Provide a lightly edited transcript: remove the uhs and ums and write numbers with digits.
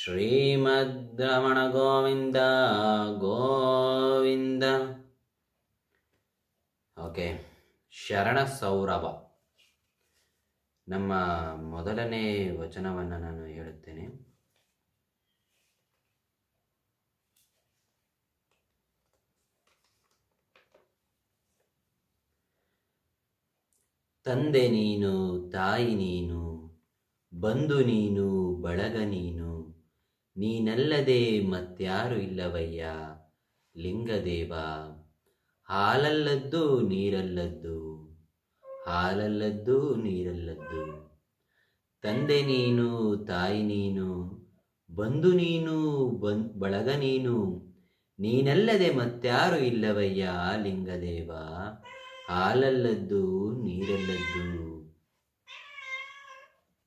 ಶ್ರೀಮದ್ರಮಣ Govinda Govinda. Okay, ಶರಣ ಸೌರಭ. ನಮ್ಮ ಮೊದಲನೇ ವಚನವನ್ನು ನಾನು ಹೇಳುತ್ತೇನೆ. ತಂದೆ ನೀನು, ತಾಯಿ ನೀನು, ಬಂಧು ನೀನು, ಬಳಗ ನೀನು, ನೀನಲ್ಲದೆ ಮತ್ಯಾರು ಇಲ್ಲವಯ್ಯ ಲಿಂಗದೇವ. ಹಾಲಲ್ಲದ್ದು ನೀರಲ್ಲದ್ದು, ಹಾಲಲ್ಲದ್ದು ನೀರಲ್ಲದ್ದು. ತಂದೆ ನೀನು, ತಾಯಿ ನೀನು, ಬಂಧು ನೀನು, ಬಳಗ ನೀನು, ನೀನಲ್ಲದೆ ಮತ್ಯಾರು ಇಲ್ಲವಯ್ಯ ಲಿಂಗದೇವ. ಹಾಲಲ್ಲದ್ದು ನೀರಲ್ಲದ್ದು.